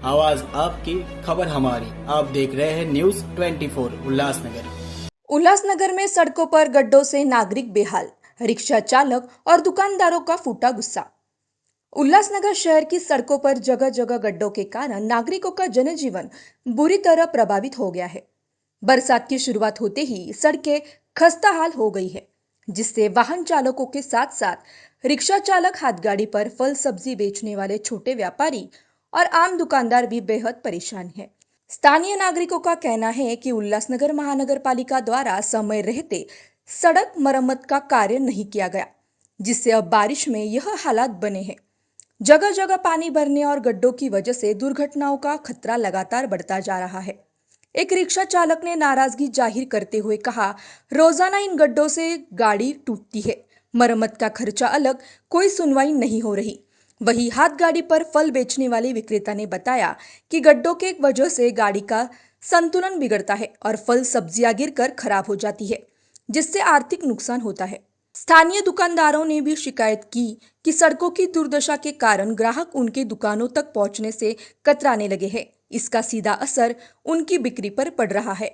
आवाज आपकी, खबर हमारी। आप देख रहे हैं न्यूज 24 उल्लासनगर। उल्लासनगर में सड़कों पर गड्ढों से नागरिक बेहाल, रिक्शा चालक और दुकानदारों का फूटा गुस्सा। उल्लासनगर शहर की सड़कों पर जगह जगह गड्ढों के कारण नागरिकों का जनजीवन बुरी तरह प्रभावित हो गया है। बरसात की शुरुआत होते ही सड़कें खस्ताहाल हो गई है, जिससे वाहन चालकों के साथ साथ रिक्शा चालक, हाथगाड़ी पर फल सब्जी बेचने वाले छोटे व्यापारी और आम दुकानदार भी बेहद परेशान हैं। स्थानीय नागरिकों का कहना है कि उल्लासनगर महानगर पालिका द्वारा समय रहते सड़क मरम्मत का कार्य नहीं किया गया, जिससे अब बारिश में यह हालात बने हैं। जगह जगह पानी भरने और गड्ढों की वजह से दुर्घटनाओं का खतरा लगातार बढ़ता जा रहा है। एक रिक्शा चालक ने नाराजगी जाहिर करते हुए कहा, रोजाना इन गड्ढों से गाड़ी टूटती है, मरम्मत का खर्चा अलग, कोई सुनवाई नहीं हो रही। वही हाथ गाड़ी पर फल बेचने वाले विक्रेता ने बताया कि गड्ढों के वजह से गाड़ी का संतुलन बिगड़ता है और फल सब्जियां गिरकर खराब हो जाती है, जिससे आर्थिक नुकसान होता है। स्थानीय दुकानदारों ने भी शिकायत की कि सड़कों की दुर्दशा के कारण ग्राहक उनके दुकानों तक पहुंचने से कतराने लगे हैं। इसका सीधा असर उनकी बिक्री पर पड़ रहा है।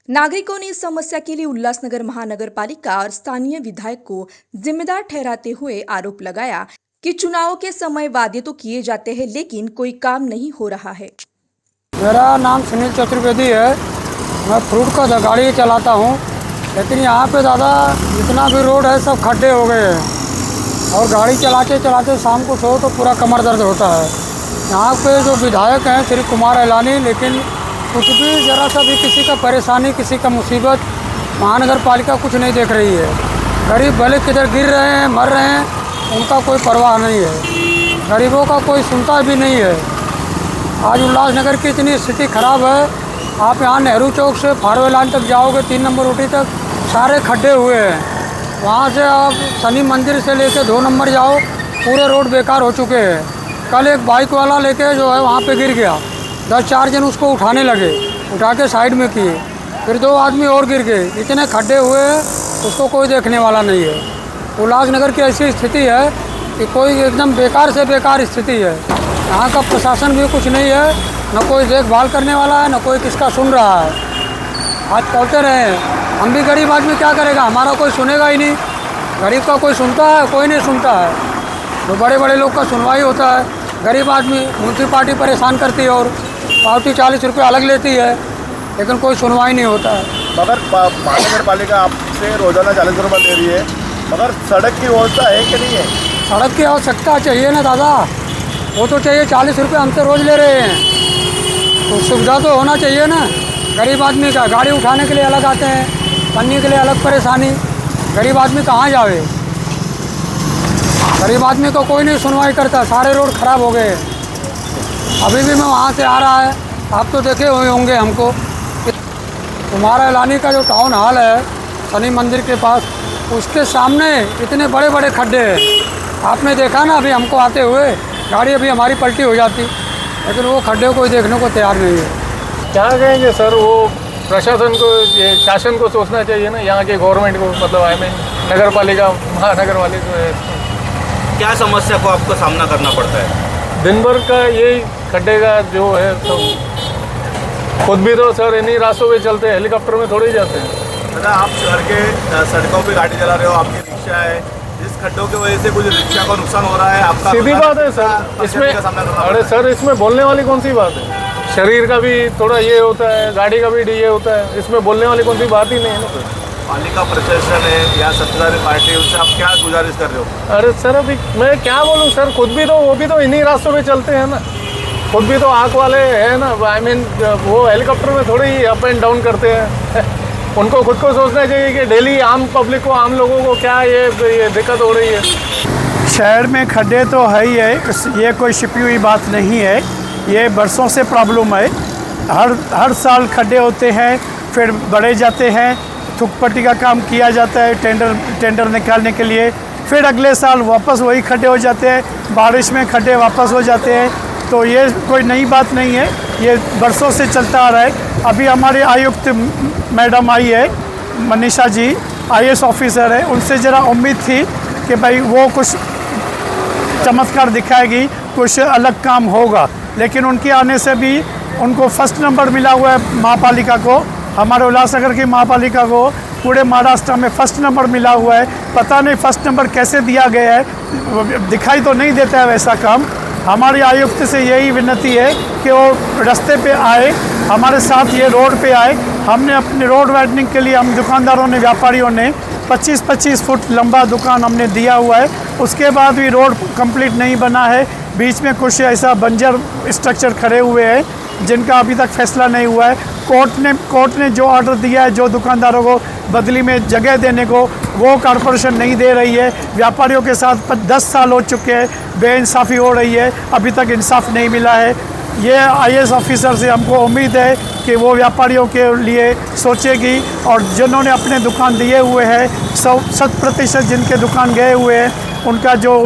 नागरिकों ने इस समस्या के लिए उल्लासनगर महानगर पालिका और स्थानीय विधायक को जिम्मेदार ठहराते हुए आरोप लगाया कि चुनाव के समय वादे तो किए जाते हैं, लेकिन कोई काम नहीं हो रहा है। मेरा नाम सुनील चतुर्वेदी है। मैं फ्रूट का गाड़ी चलाता हूँ, लेकिन यहाँ पे दादा जितना भी रोड है सब खड्डे हो गए हैं और गाड़ी चलाते चलाते शाम को सो तो पूरा कमर दर्द होता है। यहाँ पे जो विधायक हैं श्री कुमार एलानी, लेकिन कुछ भी ज़रा सा भी किसी का परेशानी, किसी का मुसीबत महानगर पालिका कुछ नहीं देख रही है। गरीब भले किधर गिर रहे हैं, मर रहे हैं, उनका कोई परवाह नहीं है। गरीबों का कोई सुनता भी नहीं है। आज उल्लासनगर की इतनी स्थिति खराब है, आप यहाँ नेहरू चौक से फारवे लाइन तक जाओगे, 3 नंबर ऊटी तक सारे खड्डे हुए हैं। वहाँ से आप शनि मंदिर से लेके 2 नंबर जाओ, पूरे रोड बेकार हो चुके हैं। कल एक बाइक वाला लेके जो है वहाँ पे गिर गया, 10-4 जन उसको उठाने लगे, उठा के साइड में किए, फिर 2 आदमी और गिर गए। इतने खड्डे हुए हैं, उसको कोई देखने वाला नहीं है। उल्लासनगर की ऐसी स्थिति है कि कोई एकदम बेकार से बेकार स्थिति है। यहाँ का प्रशासन भी कुछ नहीं है, न कोई देखभाल करने वाला है, न कोई किसका सुन रहा है। आज पहुँचते रहे, हम भी गरीब आदमी क्या करेगा, हमारा कोई सुनेगा ही नहीं। गरीब का कोई सुनता है? कोई नहीं सुनता है। तो बड़े बड़े लोग का सुनवाई होता है, गरीब आदमी म्यूनसिपालिटी परेशान करती है और पार्टी 40 रुपये अलग लेती है, लेकिन कोई सुनवाई नहीं होता है। मगर महानगर पालिका आपसे रोजाना 40 रुपये ले रही है, मगर सड़क की व्यवस्था है कि नहीं है? सड़क की आवश्यकता चाहिए ना दादा, वो तो चाहिए। 40 रुपये हम तो रोज़ ले रहे हैं, तो सुविधा तो होना चाहिए ना। गरीब आदमी का गाड़ी उठाने के लिए अलग आते हैं, पन्नी के लिए अलग परेशानी। गरीब आदमी कहाँ जावे? गरीब आदमी को कोई नहीं सुनवाई करता, सारे रोड ख़राब हो गए। अभी भी मैं वहाँ से आ रहा है, आप तो देखे हुए होंगे हमको। कुमार एलानी का जो टाउन हॉल है शनि मंदिर के पास, उसके सामने इतने बड़े बड़े खड्डे हैं। आपने देखा ना अभी हमको आते हुए, गाड़ी अभी हमारी पलटी हो जाती, लेकिन वो खड्डे कोई देखने को तैयार नहीं है। क्या कहेंगे सर, वो प्रशासन को, ये शासन को सोचना चाहिए ना, यहाँ के गवर्नमेंट को, मतलब आई मीन नगर पालिका, महानगर वाले को है। क्या समस्या को आपको सामना करना पड़ता है? दिन भर का यही खड्डे का जो है, तो खुद भी तो सर इन्हीं रास्तों पे चलते हैं, हेलीकॉप्टर में थोड़े ही जाते हैं। दादा, आप शहर के सड़कों पे गाड़ी चला रहे हो, आपकी रिक्शा है, इस खड्डों की वजह से कुछ रिक्शा का नुकसान हो रहा है आपका? सीधी बात है सर इसमें। अरे सर, इसमें बोलने वाली कौन सी बात है? शरीर का भी थोड़ा ये होता है, गाड़ी का भी ये होता है, इसमें बोलने वाली कौन सी बात ही नहीं है ना सर। पालिका प्रशासन है या सत्ताधारी पार्टी, उससे आप क्या गुजारिश कर रहे हो? अरे सर, अभी मैं क्या बोलूँ सर, खुद भी तो, वो भी तो इन्हीं रास्तों पे चलते हैं ना, खुद भी तो आँख वाले हैं ना। आई मीन वो हेलीकॉप्टर में थोड़ी ही अप एंड डाउन करते हैं। उनको खुद को सोचना चाहिए कि डेली आम पब्लिक को, आम लोगों को क्या ये दिक्कत हो रही है। शहर में खड्डे तो है ही है, ये कोई छिपी हुई बात नहीं है, ये बरसों से प्रॉब्लम है। हर साल खड्डे होते हैं, फिर बढ़े जाते हैं, थुकपट्टी का काम किया जाता है टेंडर निकालने के लिए, फिर अगले साल वापस वही खड्डे हो जाते हैं, बारिश में खड्डे वापस हो जाते हैं। तो ये कोई नई बात नहीं है, ये बरसों से चलता आ रहा है। अभी हमारे आयुक्त मैडम आई है, मनीषा जी IAS ऑफिसर है, उनसे ज़रा उम्मीद थी कि भाई वो कुछ चमत्कार दिखाएगी, कुछ अलग काम होगा, लेकिन उनके आने से भी उनको फर्स्ट नंबर मिला हुआ है महापालिका को, हमारे उल्लासनगर की महापालिका को पूरे महाराष्ट्र में फर्स्ट नंबर मिला हुआ है। पता नहीं फर्स्ट नंबर कैसे दिया गया है, दिखाई तो नहीं देता है वैसा काम। हमारी आयुक्त से यही विनती है कि वो रास्ते पे आए, हमारे साथ ये रोड पे आए। हमने अपने रोड वाइडनिंग के लिए हम दुकानदारों ने, व्यापारियों ने 25-25 फुट लंबा दुकान हमने दिया हुआ है, उसके बाद भी रोड कंप्लीट नहीं बना है। बीच में कुछ ऐसा बंजर स्ट्रक्चर खड़े हुए हैं जिनका अभी तक फैसला नहीं हुआ है। कोर्ट ने जो ऑर्डर दिया है, जो दुकानदारों को बदली में जगह देने को, वो कॉरपोरेशन नहीं दे रही है। व्यापारियों के साथ 10 साल हो चुके हैं, बेइंसाफ़ी हो रही है, अभी तक इंसाफ नहीं मिला है। ये IAS ऑफिसर से हमको उम्मीद है कि वो व्यापारियों के लिए सोचेगी और जिन्होंने अपने दुकान दिए हुए हैं 100% जिनके दुकान गए हुए हैं, उनका जो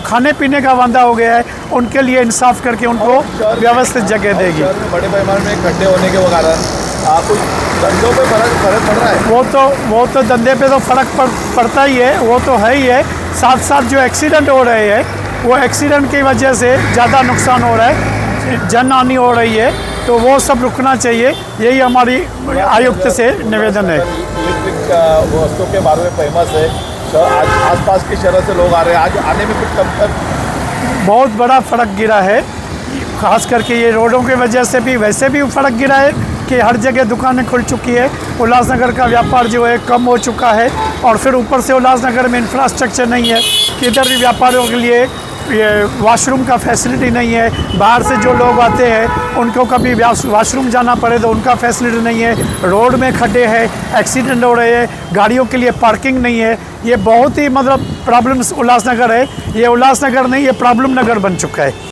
खाने पीने का वादा हो गया है, उनके लिए इंसाफ करके उनको व्यवस्थित जगह देगी। शहर में बड़े पैमाने में खड्डे होने के कारण कुछ धंधों पे फर्क पड़ रहा है। वो तो धंधे पे तो फ़र्क पड़ता ही है, वो तो है ही है। साथ साथ जो एक्सीडेंट हो रहे हैं, वो एक्सीडेंट की वजह से ज़्यादा नुकसान हो रहा है, जान हानि हो रही है, तो वो सब रुकना चाहिए। यही हमारी आयुक्त से निवेदन है। इलेक्ट्रिक वस्तुओं के बारे में फेमस है, तो आज आसपास के शहरों से लोग आ रहे हैं, आज आने में कुछ कम तक बहुत बड़ा फ़र्क गिरा है, खास करके ये रोडों की वजह से भी वैसे भी फ़र्क गिरा है कि हर जगह दुकानें खुल चुकी है। उल्लासनगर का व्यापार जो है कम हो चुका है, और फिर ऊपर से उल्लासनगर में इंफ्रास्ट्रक्चर नहीं है, किधर भी व्यापारियों के लिए ये वॉशरूम का फैसिलिटी नहीं है। बाहर से जो लोग आते हैं उनको कभी वॉशरूम जाना पड़े तो उनका फैसिलिटी नहीं है। रोड में खड्डे हैं, एक्सीडेंट हो रहे हैं, गाड़ियों के लिए पार्किंग नहीं है। ये बहुत ही मतलब प्रॉब्लम्स उल्लासनगर है, ये उल्लासनगर नहीं, ये प्रॉब्लम नगर बन चुका है।